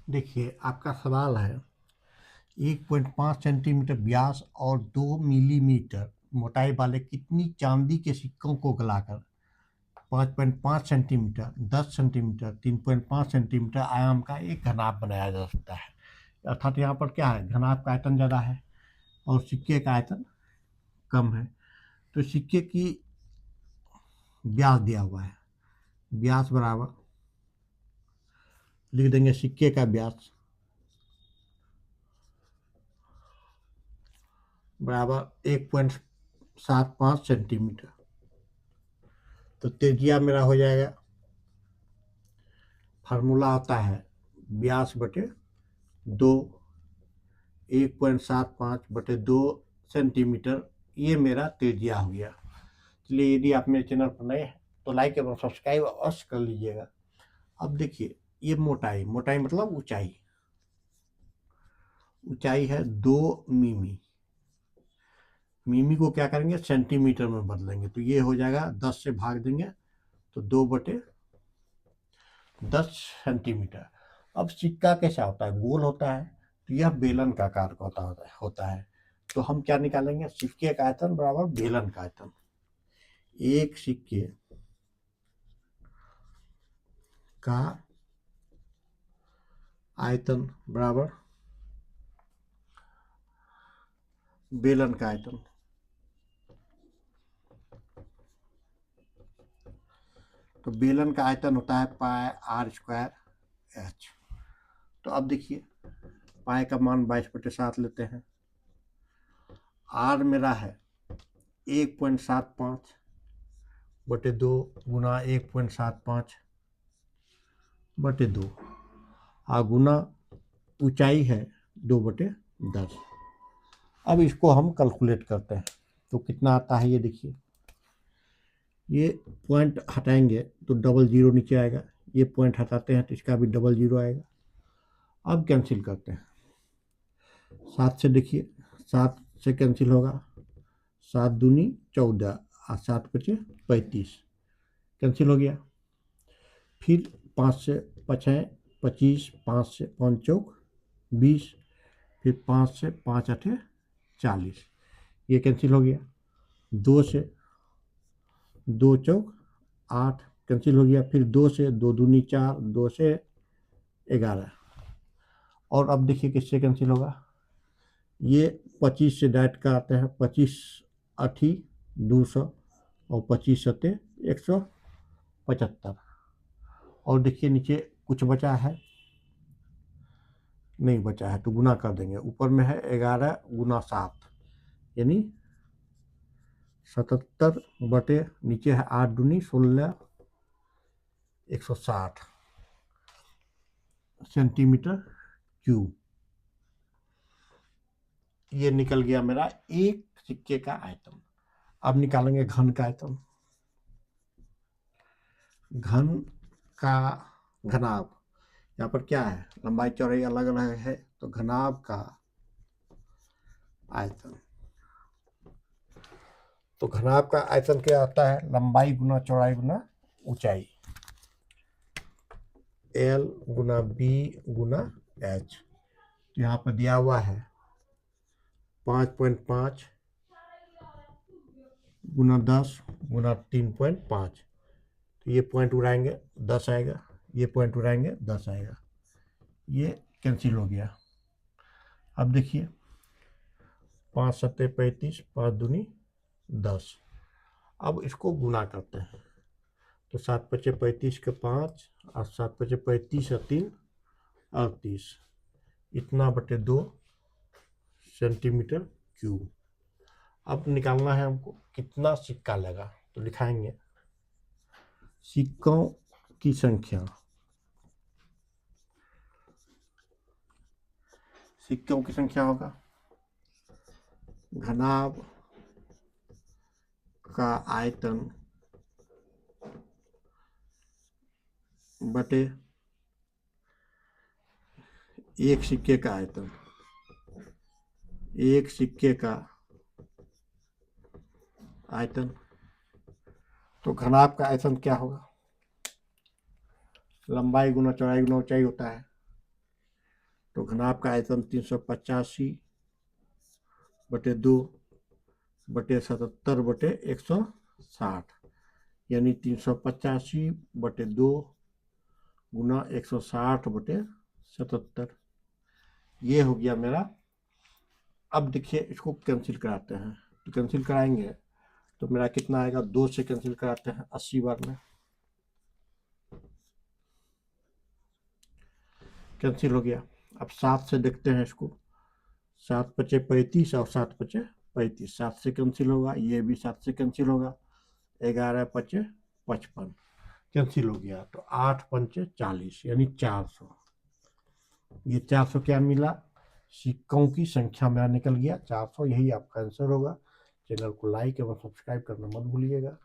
देखिए, आपका सवाल है 1.5 सेंटीमीटर व्यास और 2 मिलीमीटर मोटाई वाले कितनी चांदी के सिक्कों को गलाकर 5.5 सेंटीमीटर, 10 सेंटीमीटर, 3.5 सेंटीमीटर आयाम का एक घनाभ बनाया जा सकता है। अर्थात यहाँ पर क्या है, घनाभ का आयतन ज़्यादा है और सिक्के का आयतन कम है। तो सिक्के की व्यास दिया हुआ है, व्यास बराबर लिख देंगे सिक्के का व्यास बराबर 1.75 सेंटीमीटर। तो तेजिया मेरा हो जाएगा, फार्मूला होता है व्यास बटे 2, 1.75/2 सेंटीमीटर। ये मेरा तेजिया हो गया। इसलिए यदि आप मेरे चैनल पर नए हैं तो लाइक एवं सब्सक्राइब अवश्य कर लीजिएगा। अब देखिए, ये मोटाई, मोटाई मतलब ऊंचाई, ऊंचाई है 2 मिमी। मिमी को क्या करेंगे, सेंटीमीटर में बदलेंगे, तो ये हो जाएगा 10 से भाग देंगे तो 2/10 सेंटीमीटर। अब सिक्का कैसा होता है, गोल होता है, तो यह बेलन का आकार का होता है। तो हम क्या निकालेंगे, सिक्के का आयतन बराबर बेलन का आयतन। एक सिक्के का आयतन बराबर बेलन का आयतन। तो बेलन का आयतन होता है पाई आर स्क्वायर एच। तो अब देखिए, पाई का मान 22/7 लेते हैं। आर मेरा है 1.75/2 गुना 1.75/2 और गुना ऊंचाई है 2/10। अब इसको हम कैलकुलेट करते हैं तो कितना आता है, ये देखिए, ये पॉइंट हटाएंगे तो डबल जीरो नीचे आएगा, ये पॉइंट हटाते हैं तो इसका भी डबल जीरो आएगा। अब कैंसिल करते हैं, 7 से देखिए, 7 से कैंसिल होगा, 7 दूनी 14 और 7 पचे 35, कैंसिल हो गया। फिर 5 से 5 25, 5 से 5 चौक 20, फिर 5 से 5 8 40, ये कैंसिल हो गया। 2 से 2 चौक 8, कैंसिल हो गया। फिर 2 से 2 दूनी 4, 2 से 11। और अब देखिए किससे कैंसिल होगा, ये 25 से डायरेक्ट का आते हैं, 25 8 200 और 25 7 175। और देखिए नीचे कुछ बचा है, नहीं बचा है तो गुना कर देंगे। ऊपर में है 11 गुना 7 यानी 77 बटे नीचे है 8 दूनी 16 160 सेंटीमीटर क्यूब। ये निकल गया मेरा एक सिक्के का आयतन। अब निकालेंगे घन का आयतन। घन का घनाभ, यहाँ पर क्या है, लंबाई चौड़ाई अलग अलग है, तो घनाभ का आयतन। तो घनाभ का आयतन क्या आता है, लंबाई गुना चौड़ाई गुना ऊंचाई, L गुना B गुना H। तो यहाँ पर दिया हुआ है 5.5 गुना 10 गुना 3.5। तो ये पॉइंट उड़ाएंगे 10 आएगा, ये पॉइंट उड़ाएंगे 10 आएगा, ये कैंसिल हो गया। अब देखिए 5 7 35, 5 दूनी 10। अब इसको गुना करते हैं तो 7 5 35 के 5 और 7 5 35 और 3 38, इतना बटे 2 सेंटीमीटर क्यूब। अब निकालना है हमको कितना सिक्का लगा, तो लिखाएंगे सिक्कों की संख्या, सिक्कों की संख्या होगा घनाभ का आयतन बटे एक सिक्के का आयतन। एक सिक्के का आयतन, तो घनाभ का आयतन क्या होगा, लंबाई गुना चौड़ाई गुना ऊंचाई होता है, तो घनाभ का आयतन 385 बटे 2 बटे 77 बटे 160, यानी 385 बटे 2 गुना 160 बटे 77, ये हो गया मेरा। अब देखिए इसको कैंसिल कराते हैं, तो कैंसिल कराएंगे तो मेरा कितना आएगा, 2 से कैंसिल कराते हैं 80 बार में, कैंसिल हो गया। अब 7 से देखते हैं इसको, 7 पचे 35 और 7 पचे 35, 7 से कैंसिल होगा, ये भी 7 से कैंसिल होगा, 11 पचे 55 कैंसिल हो गया, तो 8 पंचे 40 यानी 400। ये 400 क्या मिला, सिक्कों की संख्या मेरा निकल गया 400, यही आपका आंसर होगा। चैनल को लाइक एवं सब्सक्राइब करना मत भूलिएगा।